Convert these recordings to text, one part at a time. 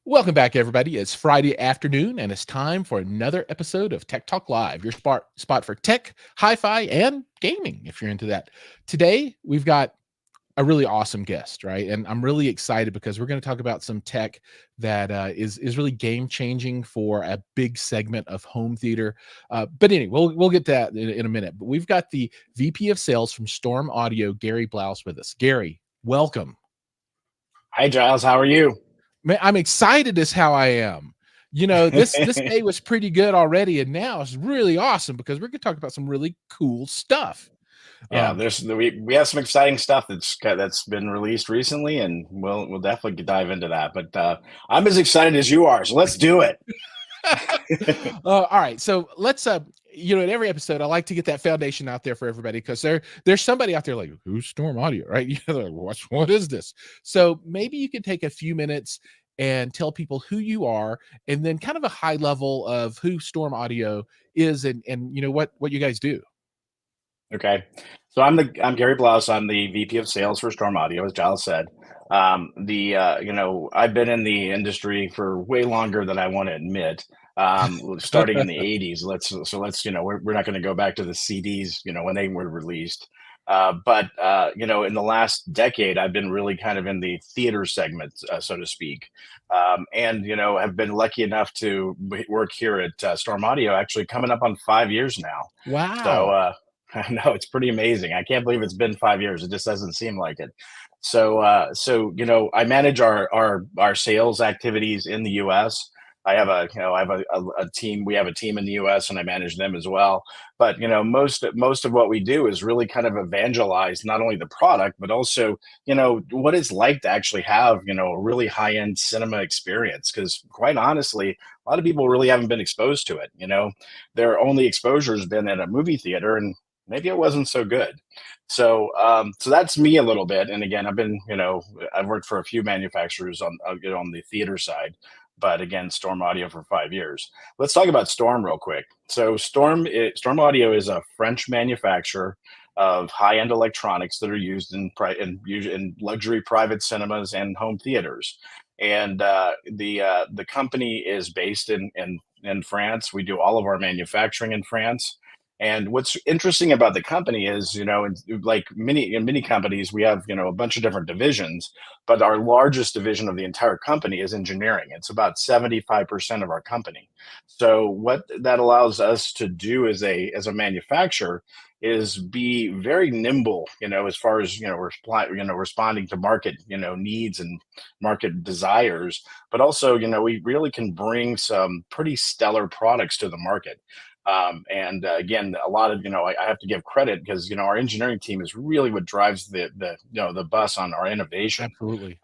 Welcome back, everybody. It's Friday afternoon, and it's time for another episode of Tech Talk Live, your spot for tech, hi-fi, and gaming, if you're into that. Today, we've got a really awesome guest, right? And I'm really excited because we're going to talk about some tech that is really game-changing for a big segment of home theater. But anyway, we'll get to that in a minute. But we've got the VP of Sales from StormAudio, Gary Blouse, with us. Gary, welcome. Hi, Jiles. How are you? Man, I'm excited as how I am. This day was pretty good already, and now it's really awesome because we're gonna talk about some really cool stuff. Yeah, Um, we have some exciting stuff that's been released recently, and we'll definitely dive into that. But I'm as excited as you are, so let's do it. all right, so let's in every episode, I like to get that foundation out there for everybody because there's somebody out there like, who's StormAudio, right? Like, what is this? So maybe you can take a few minutes and tell people who you are, and then kind of a high level of who StormAudio is, and what you guys do. Okay, so I'm Gary Blouse. I'm the VP of Sales for StormAudio, as Giles said. I've been in the industry for way longer than I want to admit. Starting in the '80s. We're not going to go back to the CDs, when they were released. In the last decade, I've been really kind of in the theater segment, so to speak, and have been lucky enough to work here at StormAudio, actually coming up on 5 years now. So. Wow. I know it's pretty amazing. I can't believe it's been 5 years. It just doesn't seem like it. I manage our sales activities in the U.S. I have a team. We have a team in the U.S. and I manage them as well. But most of what we do is really kind of evangelize not only the product but also what it's like to actually have a really high end cinema experience. Because quite honestly, a lot of people really haven't been exposed to it. Their only exposure has been at a movie theater, and maybe it wasn't so good. So that's me a little bit. And again, I've worked for a few manufacturers on the theater side, but again, StormAudio for 5 years. Let's talk about Storm real quick. So StormAudio is a French manufacturer of high-end electronics that are used in luxury private cinemas and home theaters. And the company is based in France. We do all of our manufacturing in France. And what's interesting about the company is, like many companies, we have, a bunch of different divisions, but our largest division of the entire company is engineering. It's about 75% of our company. So what that allows us to do as a manufacturer is be very nimble, as far as, responding to market, needs and market desires, but also, we really can bring some pretty stellar products to the market. Again, a lot of I have to give credit because our engineering team is really what drives the bus on our innovation. Absolutely.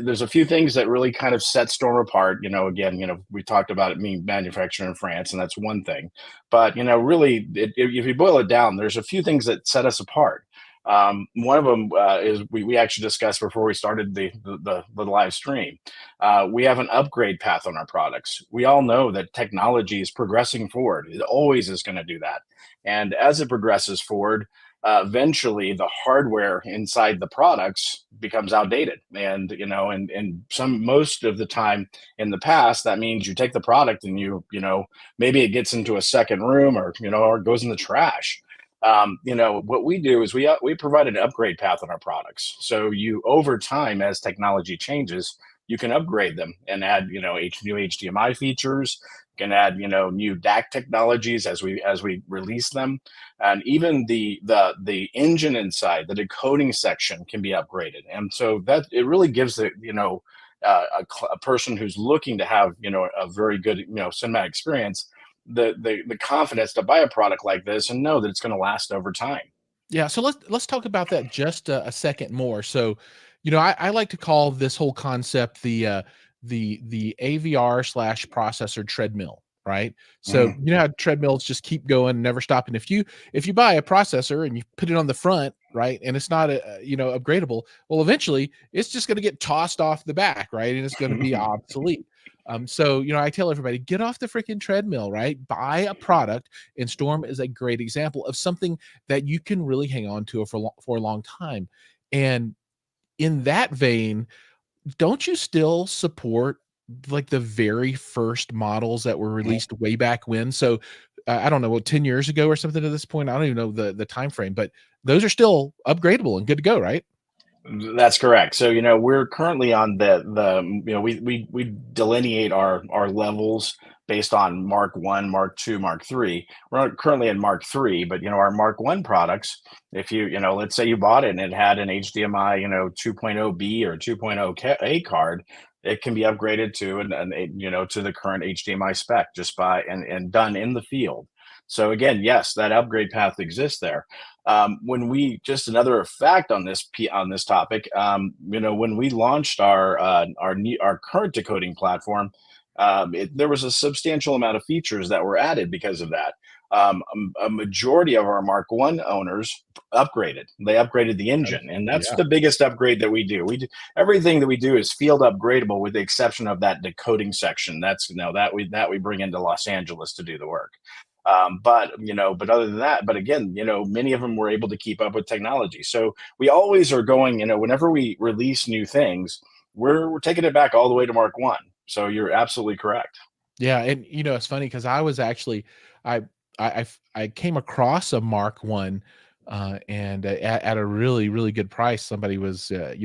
There's a few things that really kind of set Storm apart. Again, we talked about it being manufactured in France, and that's one thing. But really, if you boil it down, there's a few things that set us apart. One of them is we actually discussed before we started the live stream. We have an upgrade path on our products. We all know that technology is progressing forward. It always is going to do that. And as it progresses forward, eventually the hardware inside the products becomes outdated. And most of the time in the past, that means you take the product and maybe it gets into a second room or it goes in the trash. What we do is we provide an upgrade path on our products. So over time, as technology changes, you can upgrade them and add new HDMI features. You can add new DAC technologies as we release them, and even the engine inside the decoding section can be upgraded. And so that it really gives a person who's looking to have a very good cinematic experience the confidence to buy a product like this and know that it's going to last over time. Yeah, so let's talk about that just a second more. So, I like to call this whole concept the AVR slash processor treadmill, right? So Mhm. how treadmills just keep going, and never stop. And if you buy a processor and you put it on the front, right, and it's not upgradable, well, eventually it's just going to get tossed off the back, right, and it's going to be obsolete. So I tell everybody, get off the freaking treadmill, right? Buy a product, and Storm is a great example of something that you can really hang on to for a long time. And in that vein, don't you still support like the very first models that were released way back when? So I don't know, what, 10 years ago or something at this point? I don't even know the time frame, but those are still upgradable and good to go, right? That's correct. So, we're currently on we delineate our levels based on Mark 1, Mark 2, Mark 3. We're currently in Mark 3, but our Mark 1 products, if let's say you bought it and it had an HDMI, 2.0B or 2.0A card, it can be upgraded to to the current HDMI spec just by and done in the field. So again, yes, that upgrade path exists there. When we just another fact on this topic, when we launched our current decoding platform, there was a substantial amount of features that were added because of that. A majority of our Mark One owners upgraded. They upgraded the Okay. engine, and that's Yeah. the biggest upgrade that we do. Everything that we do is field upgradable, with the exception of that decoding section. That's that we bring into Los Angeles to do the work. But other than that, but again, many of them were able to keep up with technology. So we always are going, whenever we release new things, we're taking it back all the way to Mark One. So you're absolutely correct. Yeah, and it's funny because I was actually I I came across a Mark One, and at a really really good price. Somebody was, I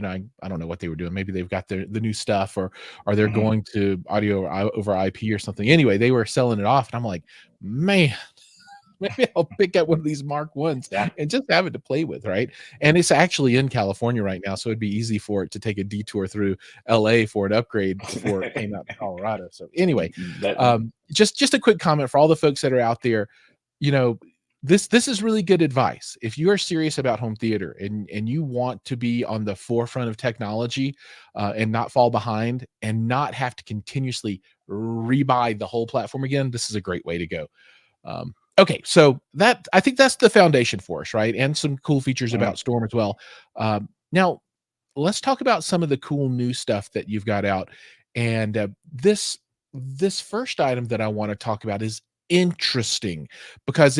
don't know what they were doing. Maybe they've got the new stuff, or they're Hmm. going to audio over IP or something. Anyway, they were selling it off, and I'm like, man, maybe I'll pick up one of these Mark Ones Yeah. and just have it to play with, right? And it's actually in California right now, so it'd be easy for it to take a detour through LA for an upgrade before it came out to Colorado. So anyway, that just a quick comment for all the folks that are out there. You know, this is really good advice. If you are serious about home theater and you want to be on the forefront of technology, and not fall behind and not have to continuously rebuy the whole platform again, this is a great way to go. Okay, so that I think that's the foundation for us, right? And some cool features mhm. about Storm as well. Now let's talk about some of the cool new stuff that you've got out. And this first item that I want to talk about is interesting because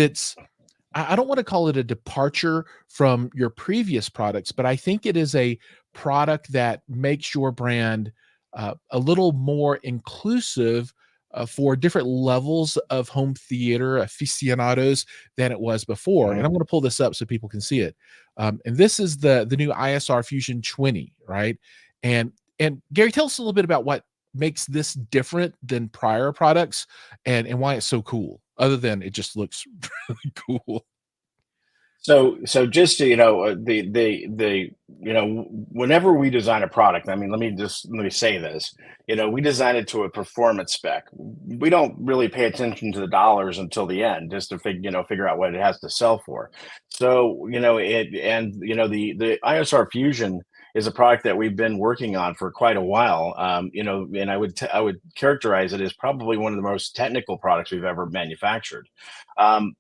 I don't want to call it a departure from your previous products, but I think it is a product that makes your brand a little more inclusive for different levels of home theater aficionados than it was before. And Mhm. I'm going to pull this up so people can see it. And this is the new ISR Fusion 20, right? And and Gary, tell us a little bit about what makes this different than prior products and why it's so cool, other than it just looks really cool. So just to, whenever we design a product, I mean, let me say this, we design it to a performance spec. We don't really pay attention to the dollars until the end, just to figure out what it has to sell for. So, the ISR Fusion is a product that we've been working on for quite a while. And I would characterize it as probably one of the most technical products we've ever manufactured.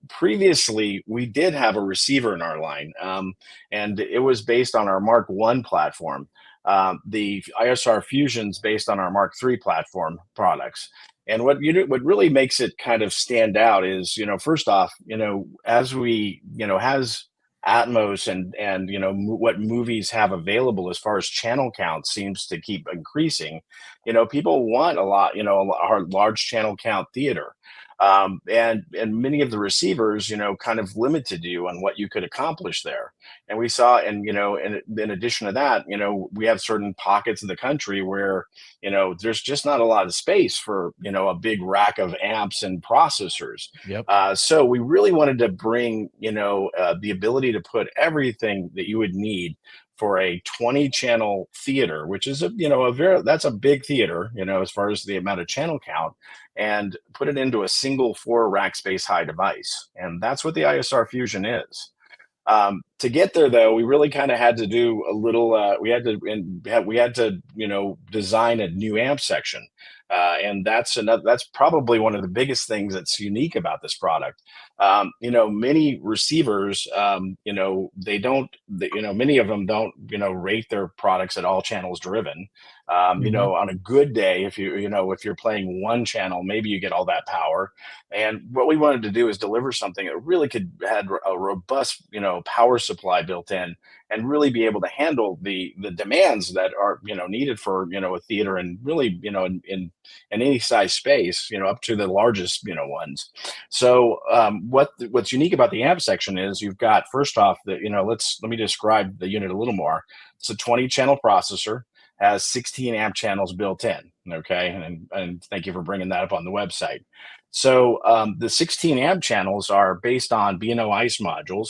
Previously, we did have a receiver in our line, and it was based on our Mark One platform. The ISR Fusion's based on our Mark Three platform products. And what really makes it kind of stand out is, first off, as we, has Atmos and what movies have available as far as channel count seems to keep increasing. People want a lot, our large channel count theater, and many of the receivers, kind of limited you on what you could accomplish there. And we saw, and in addition to that, we have certain pockets of the country where there's just not a lot of space for a big rack of amps and processors. Yep. So we really wanted to bring the ability to put everything that you would need for a 20 channel theater, which is that's a big theater, as far as the amount of channel count, and put it into a single 4 rack space high device. And that's what the ISR Fusion is. To get there, though, we really kind of had to do a little. We had to design a new amp section, and that's probably one of the biggest things that's unique about this product. Many receivers, many of them don't rate their products at all channels driven. Mhm. On a good day, if you're playing one channel, maybe you get all that power. And what we wanted to do is deliver something that really had a robust, power supply supply built in, and really be able to handle the demands that are needed for a theater, and really in any size space, up to the largest ones. So what's unique about the amp section is you've got, first off, the let me describe the unit a little more. It's a 20 channel processor, has 16 amp channels built in. Okay, and thank you for bringing that up on the website. So the 16 amp channels are based on B&O ICE modules.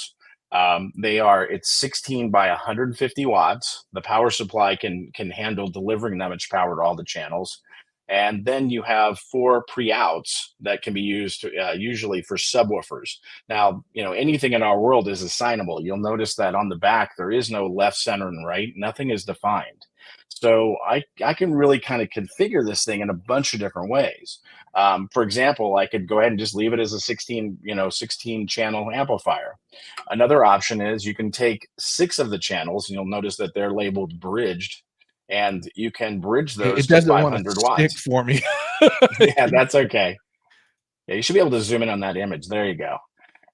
It's 16 by 150 watts. The power supply can handle delivering that much power to all the channels. And then you have 4 pre-outs that can be used usually for subwoofers. Now, anything in our world is assignable. You'll notice that on the back, there is no left, center, and right. Nothing is defined. So I can really kind of configure this thing in a bunch of different ways. For example, I could go ahead and just leave it as a 16 channel amplifier. Another option is you can take 6 of the channels, and you'll notice that they're labeled bridged, and you can bridge those It to doesn't want 500 to stick watts. for me. Yeah, that's okay. Yeah, you should be able to zoom in on that image. There you go.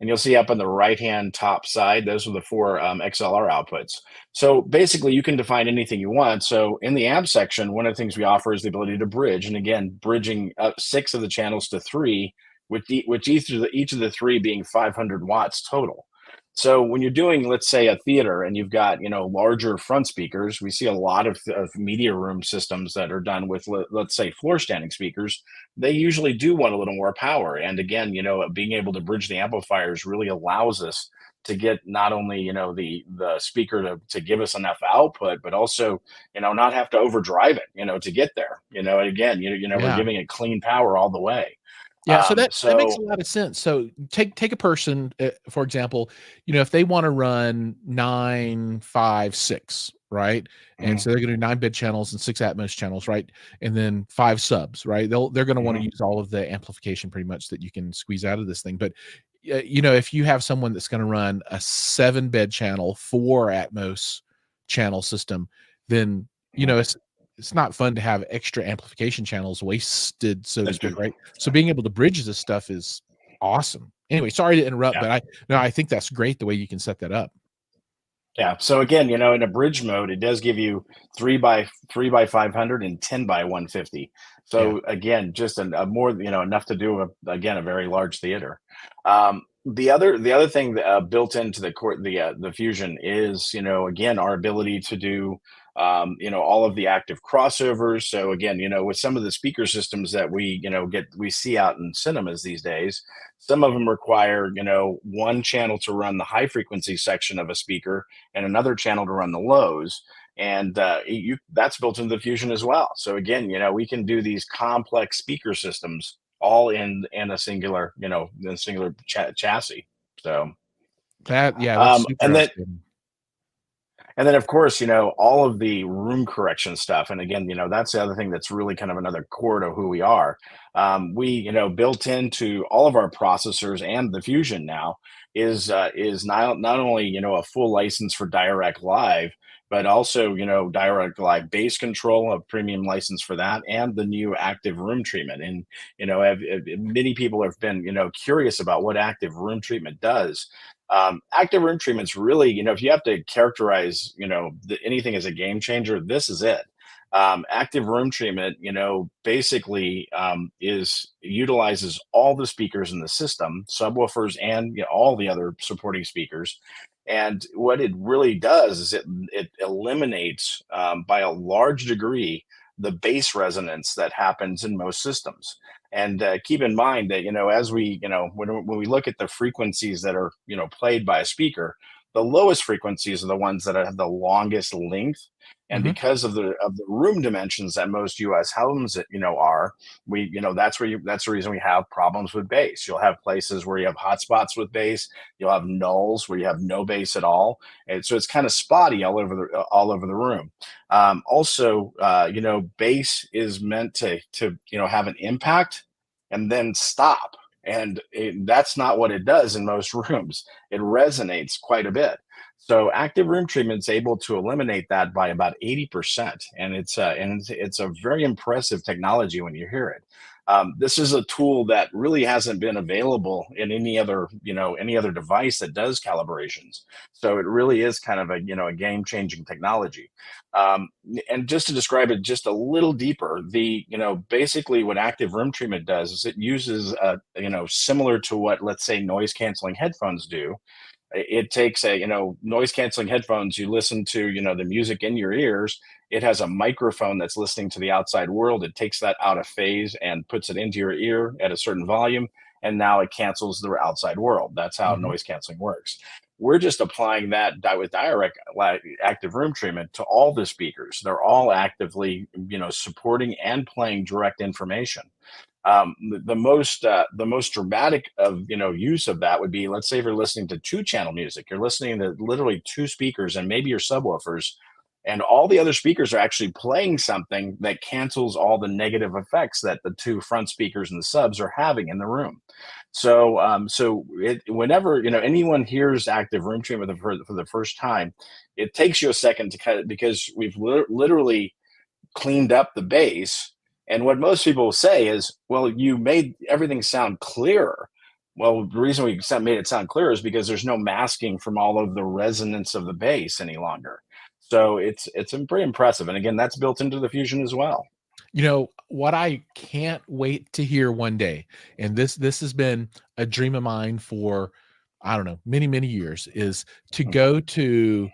And you'll see up on the right-hand top side, those are the 4 XLR outputs. So basically, you can define anything you want. So in the amp section, one of the things we offer is the ability to bridge. And again, bridging 6 of the channels to 3, with each of the 3 being 500 watts total. So when you're doing, let's say, a theater, and you've got larger front speakers, we see a lot of media room systems that are done with, let's say, floor standing speakers. They usually do want a little more power, and again, being able to bridge the amplifiers really allows us to get not only the speaker to give us enough output, but also not have to overdrive it to get there. Again, we're Yeah. giving it clean power all the way. Yeah, so that makes a So lot of sense. So take a person, for example, if they want to run 9, 5, 6, right? And mhm, so they're going to do 9 bid channels and 6 Atmos channels, right? And then 5 subs, right? They're going to want to mhm. use all of the amplification pretty much that you can squeeze out of this thing. But if you have someone that's going to run a 7 bed channel, 4 Atmos channel system, then Mhm. it's not fun to have extra amplification channels wasted, so to speak, right? So being able to bridge this stuff is awesome. Anyway, sorry to interrupt, Yeah. but I think that's great the way you can set that up. Yeah. So again, in a bridge mode, it does give you 3 by 500 and 10 by 150. Yeah. So again, just a more, enough to do again a very large theater. The other thing that, built into the Fusion is, again, our ability to do all of the active crossovers. So again, with some of the speaker systems that we see out in cinemas these days, some of them require one channel to run the high frequency section of a speaker and another channel to run the lows. And that's built into the Fusion as well. So again, we can do these complex speaker systems all in a singular, chassis. So, That's super and then outstanding. of course, all of the room correction stuff. And again, that's the other thing that's really kind of another core to who we are. We, built into all of our processors and the Fusion now is not only, a full license for Direct Live, but also, Direct Live bass control, a premium license for that, and the new active room treatment. And, many people have been, curious about what active room treatment does. Active room treatment's really, if you have to characterize, anything as a game changer, this is it. Active room treatment, basically is utilizes all the speakers in the system, subwoofers, and all the other supporting speakers. And what it really does is it eliminates by a large degree the bass resonance that happens in most systems. And keep in mind that as we when we look at the frequencies that are played by a speaker, the lowest frequencies are the ones that have the longest length. And Mhm. because of the room dimensions that most U.S. homes are, that's the reason we have problems with bass. You'll have places where you have hotspots with bass. You'll have nulls where you have no bass at all, and so it's kind of spotty all over the room. Also, bass is meant to have an impact and then stop. And that's not what it does in most rooms. It resonates quite a bit. So active room treatment is able to eliminate that by about 80%, and it's a very impressive technology when you hear it. This is a tool that really hasn't been available in any other device that does calibrations. So it really is kind of a game changing technology. Um, and just to describe it just a little deeper, basically what active room treatment does is it uses similar to what, let's say, noise canceling headphones do. It takes noise canceling headphones. You listen to the music in your ears. It has a microphone that's listening to the outside world. It takes that out of phase and puts it into your ear at a certain volume, and now it cancels the outside world. That's how Mhm. noise canceling works. We're just applying that with direct active room treatment to all the speakers. They're all actively supporting and playing direct information. The most dramatic of use of that would be, let's say, if you're listening to two channel music, you're listening to literally two speakers and maybe your subwoofers, and all the other speakers are actually playing something that cancels all the negative effects that the two front speakers and the subs are having in the room. Whenever anyone hears active room treatment for the first time, it takes you a second to kind of, because we've literally cleaned up the bass. And what most people will say is, well, you made everything sound clearer. Well, the reason we made it sound clearer is because there's no masking from all of the resonance of the bass any longer. So it's pretty impressive. And again, that's built into the Fusion as well. What I can't wait to hear one day, and this has been a dream of mine for, I don't know, many, many years, is to go to,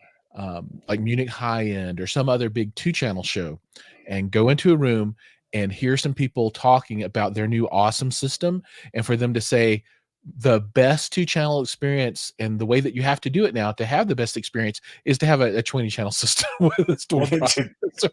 like Munich High End or some other big two-channel show and go into a room and hear some people talking about their new awesome system, and for them to say the best two-channel experience and the way that you have to do it now to have the best experience is to have a 20-channel system with a storm processor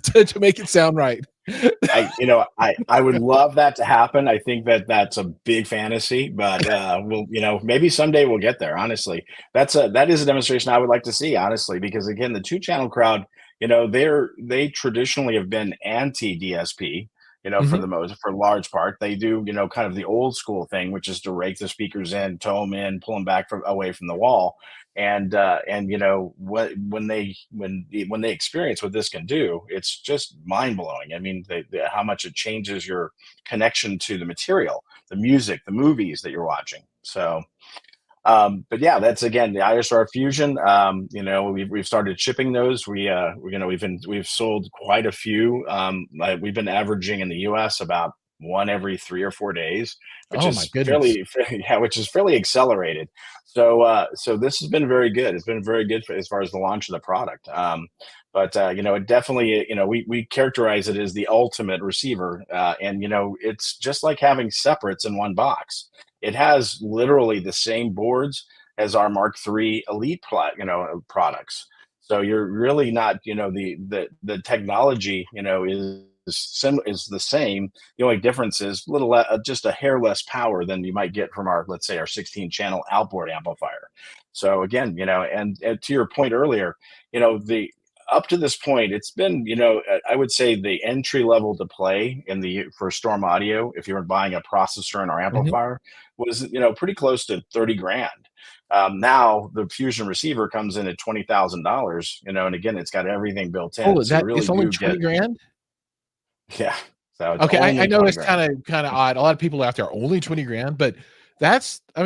to make it sound right. I would love that to happen. I think that that's a big fantasy, but we'll maybe someday we'll get there. Honestly, that is a demonstration I would like to see. Honestly, because again, the two channel crowd, they traditionally have been anti DSP. Mhm. For large part, they do kind of the old school thing, which is to rake the speakers in, tow them in, pull them back away from the wall, and when they experience what this can do, it's just mind blowing. I mean, how much it changes your connection to the material, the music, the movies that you're watching. So but yeah, that's again the ISR Fusion. We've started shipping those. We've sold quite a few. We've been averaging in the U.S. about one every 3 or 4 days, which Oh my is goodness. yeah, which is fairly accelerated. So this has been very good. It's been very good as far as the launch of the product. But it definitely, we characterize it as the ultimate receiver, and it's just like having separates in one box. It has literally the same boards as our Mark III Elite products. So you're really not, the technology, is the same. The only difference is just a hair less power than you might get from our, let's say, our 16 channel outboard amplifier. So again, and to your point earlier, the up to this point, it's been, I would say the entry level to play for StormAudio, if you were buying a processor and our Mhm. amplifier, was pretty close to 30 grand. Now the Fusion receiver comes in at $20,000, and again, it's got everything built Oh, in, is so you that really it's only do get 20 grand? yeah. So it's Okay, I only know 20 it's grand. kinda odd. A lot of people out there, only 20 grand, but that's a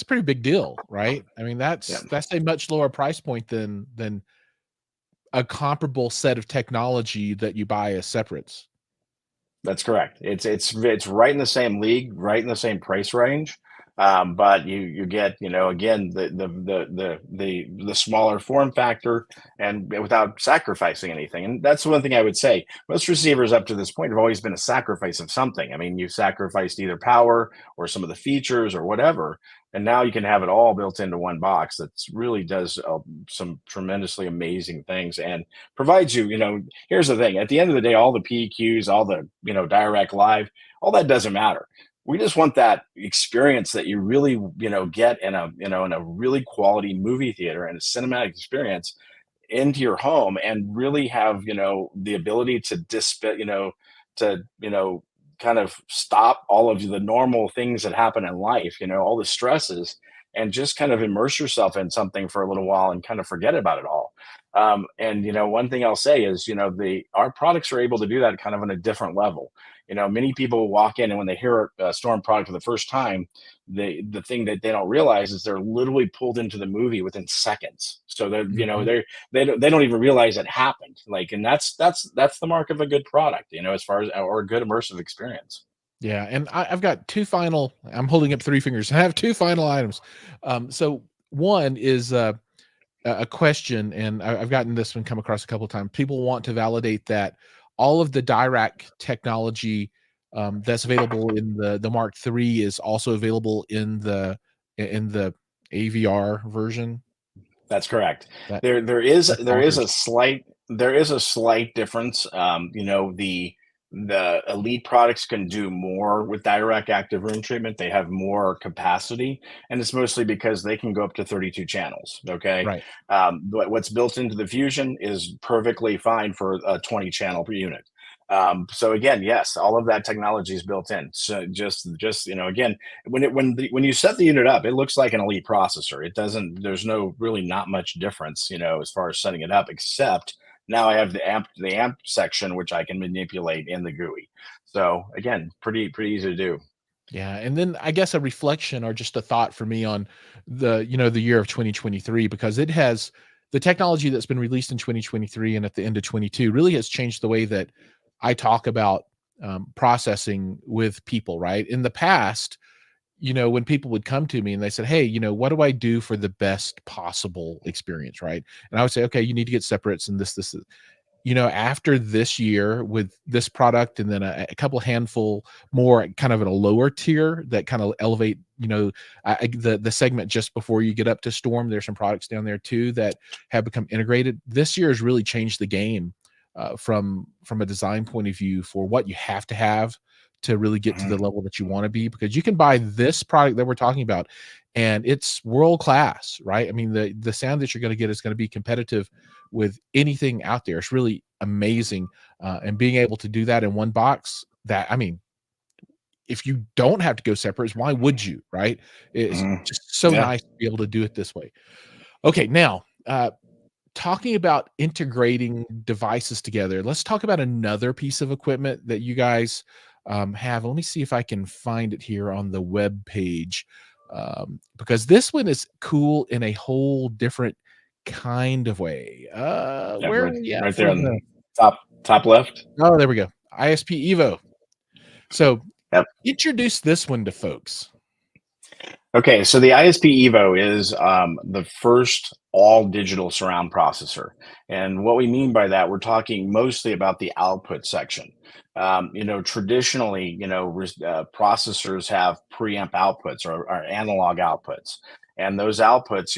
pretty big deal, right? I mean, Yeah. that's a much lower price point than a comparable set of technology that you buy as separates. That's correct. It's right in the same league, right in the same price range. But you get again the smaller form factor and without sacrificing anything. And that's one thing I would say. Most receivers up to this point have always been a sacrifice of something. I mean, you sacrificed either power or some of the features or whatever, and now you can have it all built into one box. That really does some tremendously amazing things and provides you. Here's the thing: at the end of the day, all the PQs, all the direct live, all that doesn't matter. We just want that experience that you really get in a really quality movie theater and a cinematic experience into your home, and really have the ability to to kind of stop all of the normal things that happen in life, all the stresses, and just kind of immerse yourself in something for a little while and kind of forget about it all. And one thing I'll say is, the our products are able to do that kind of on a different level. Many people walk in and when they hear a Storm product for the first time, the thing that they don't realize is they're literally pulled into the movie within seconds. So they're Mhm. they don't even realize it happened. Like, and that's the mark of a good product, as far as or a good immersive experience. Yeah, and I've got two final. I'm holding up three fingers. I have two final items. So one is a question, and I've gotten this one come across a couple of times. People want to validate that all of the Dirac technology that's available in the Mark III is also available in the AVR version. That's correct. That There is that's there is bonkers. a slight difference. The elite products can do more with direct active room treatment. They have more capacity, and it's mostly because they can go up to 32 channels. Okay, Right. but what's built into the Fusion is perfectly fine for a 20 channel per unit. So again, yes, all of that technology is built in. So just again, when you set the unit up, it looks like an elite processor. It doesn't. There's no really not much difference, as far as setting it up, except now I have the amp section which I can manipulate in the GUI. So again, pretty easy to do. Yeah, and then I guess a reflection or just a thought for me on the year of 2023, because it has the technology that's been released in 2023 and at the end of 22 really has changed the way that I talk about processing with people, right? In the past, when people would come to me and they said, "Hey, what do I do for the best possible experience?" Right? And I would say, "Okay, you need to get separates and this, after this year with this product and then a couple handful more kind of at a lower tier that kind of elevate, the segment just before you get up to Storm, there's some products down there too that have become integrated. This year has really changed the game from a design point of view for what you have to really get to Mhm. the level that you want to be, because you can buy this product that we're talking about and it's world class, right? I mean, the sound that you're going to get is going to be competitive with anything out there. It's really amazing. And being able to do that in one box, that, I mean, if you don't have to go separate, why would you, right? It's Mhm. just so Yeah. nice to be able to do it this way. Okay, now, talking about integrating devices together, let's talk about another piece of equipment that you guys have. Let me see if I can find it here on the web page, because this one is cool in a whole different kind of way. Yeah, Where are right, we at right for there on the? the top left. Oh, there we go. ISP Evo. So Yep. introduce this one to folks. Okay, so the ISP Evo is the first all digital surround processor. And what we mean by that, we're talking mostly about the output section. Traditionally, processors have preamp outputs or analog outputs. And those outputs,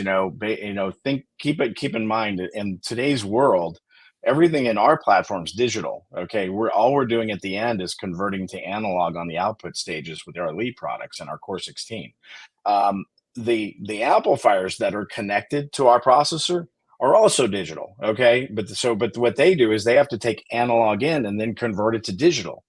keep in mind that in today's world, everything in our platform is digital. Okay, we're doing at the end is converting to analog on the output stages with our lead products and our Core 16. um, the amplifiers that are connected to our processor are also digital. Okay, but what they do is they have to take analog in and then convert it to digital.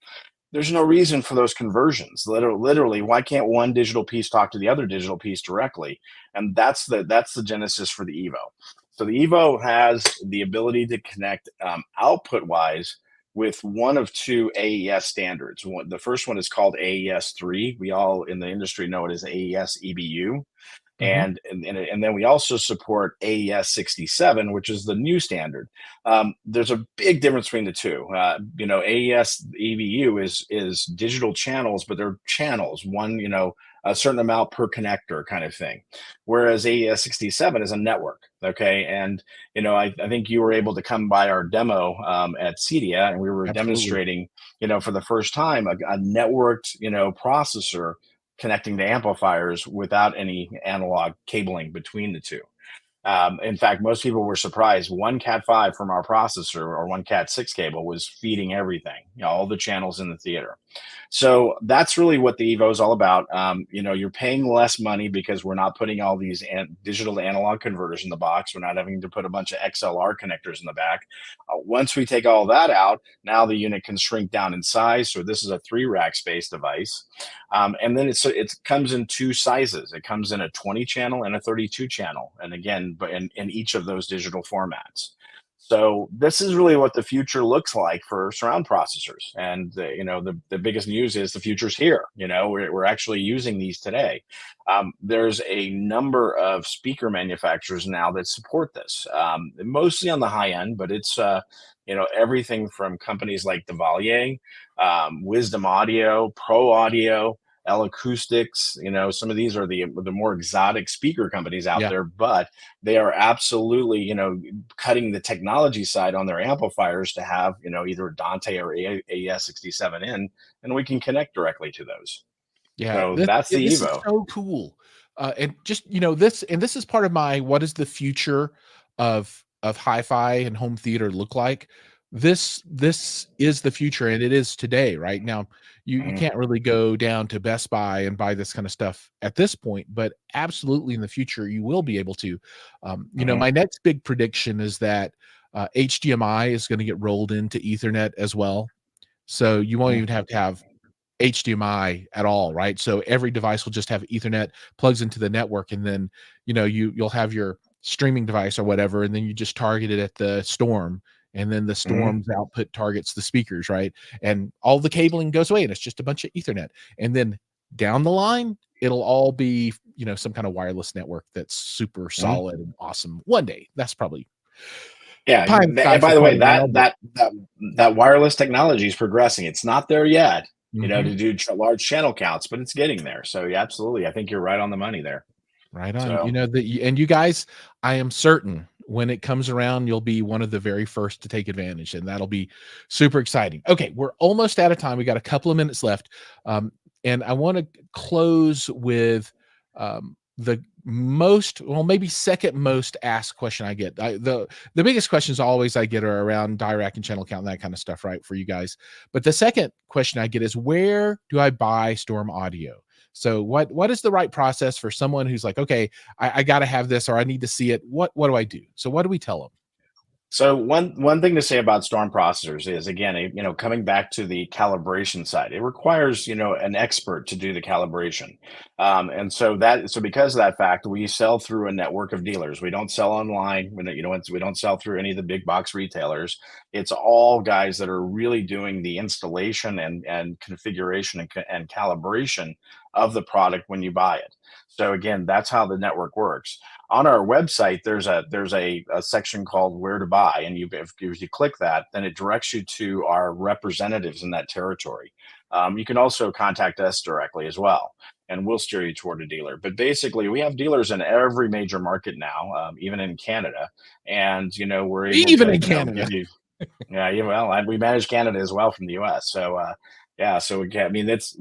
There's no reason for those conversions. Literally, why can't one digital piece talk to the other digital piece directly? And that's the genesis for the Evo. So the Evo has the ability to connect output wise with one of two AES standards. The first one is called AES 3. We all in the industry know it as AES EBU. Mhm. And then we also support AES 67, which is the new standard. There's a big difference between the two. AES EBU is digital channels, but they're channels, one, a certain amount per connector kind of thing. Whereas AES 67 is a network. Okay. And, I think you were able to come by our demo at CEDIA, and we were Absolutely. demonstrating, for the first time, a networked, processor connecting to amplifiers without any analog cabling between the two. In fact, most people were surprised. One Cat 5 from our processor or one Cat 6 cable was feeding everything, all the channels in the theater. So that's really what the Evo is all about. You're paying less money because we're not putting all these digital to analog converters in the box. We're not having to put a bunch of XLR connectors in the back. Once we take all that out, now the unit can shrink down in size. So this is a 3-rack space device. And then it comes in 2 sizes. It comes in a 20 channel and a 32 channel. And again, but in each of those digital formats. So this is really what the future looks like for surround processors. And the biggest news is the future's here. We're actually using these today. There's a number of speaker manufacturers now that support this, mostly on the high end, but it's everything from companies like Devalier, Wisdom Audio, Pro Audio, L Acoustics. Some of these are the more exotic speaker companies out Yeah. there, but they are absolutely cutting the technology side on their amplifiers to have either Dante or AES67 in, and we can connect directly to those. Yeah, So that's the this is Evo. so cool. And just this is part of my what is the future of hi-fi and home theater look like. This is the future, and it is today, right? Now, you Mhm, can't really go down to Best Buy and buy this kind of stuff at this point, but absolutely in the future you will be able to. mhm, My next big prediction is that HDMI is going to get rolled into Ethernet as well. So you won't mhm, even have to have HDMI at all, right? So every device will just have Ethernet, plugs into the network, and then you'll have your streaming device or whatever, and then you just target it at the Storm, and then the mhm, Storm's output targets the speakers, right? And all the cabling goes away, and it's just a bunch of Ethernet. And then down the line, it'll all be some kind of wireless network that's super mhm. solid and awesome. One day, that's probably Yeah, pie in the sky and by for the way, quite a while, but that wireless technology is progressing. It's not there yet, mhm. to do large channel counts, but it's getting there. So yeah, absolutely, I think you're right on the money there. Right on. So And you guys, I am certain when it comes around, you'll be one of the very first to take advantage, and that'll be super exciting. Okay, we're almost out of time. We got a couple of minutes left. And I want to close with the maybe second most asked question I get. The biggest questions always I get are around DIRAC and channel count and that kind of stuff, right? For you guys. But the second question I get is, where do I buy StormAudio? So what is the right process for someone who's like, okay, I got to have this, or I need to see it. What do I do? So what do we tell them? So one thing to say about storm processors is, again, coming back to the calibration side, it requires an expert to do the calibration, and so because of that fact, we sell through a network of dealers. We don't sell online. We don't sell through any of the big box retailers. It's all guys that are really doing the installation and configuration and calibration of the product when you buy it. So again, that's how the network works. On our website there's a section called where to buy, and if you click that, then it directs you to our representatives in that territory. You can also contact us directly as well, and we'll steer you toward a dealer. But basically, we have dealers in every major market now, even in Canada, and we're able Even to in Canada. give you, yeah, well, and we manage Canada as well from the US. So yeah, so again, I mean, this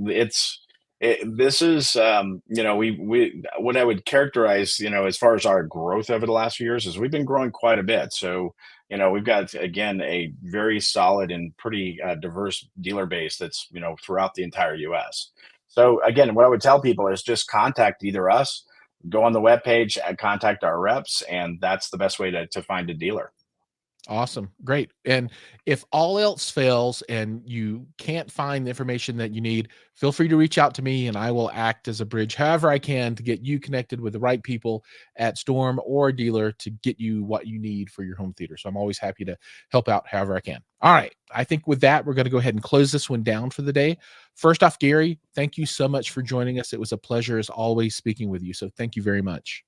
is we what I would characterize, as far as our growth over the last few years, is we've been growing quite a bit. So we've got, again, a very solid and pretty diverse dealer base that's throughout the entire US. So again, what I would tell people is just contact either us, go on the webpage and contact our reps, and that's the best way to find a dealer. Awesome. Great. And if all else fails and you can't find the information that you need, feel free to reach out to me and I will act as a bridge however I can to get you connected with the right people at Storm or a dealer to get you what you need for your home theater. So I'm always happy to help out however I can. All right. I think with that, we're going to go ahead and close this one down for the day. First off, Gary, thank you so much for joining us. It was a pleasure as always speaking with you. So thank you very much.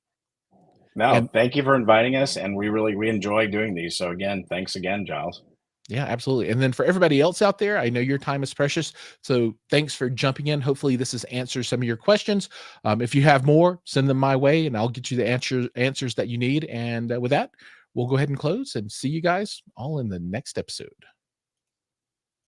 No, And thank you for inviting us, and we enjoy doing these. So again, thanks again, Giles. yeah, absolutely. And then for everybody else out there, I know your time is precious. So thanks for jumping in. Hopefully this has answered some of your questions. If you have more, send them my way and I'll get you the answers that you need. And with that, we'll go ahead and close and see you guys all in the next episode.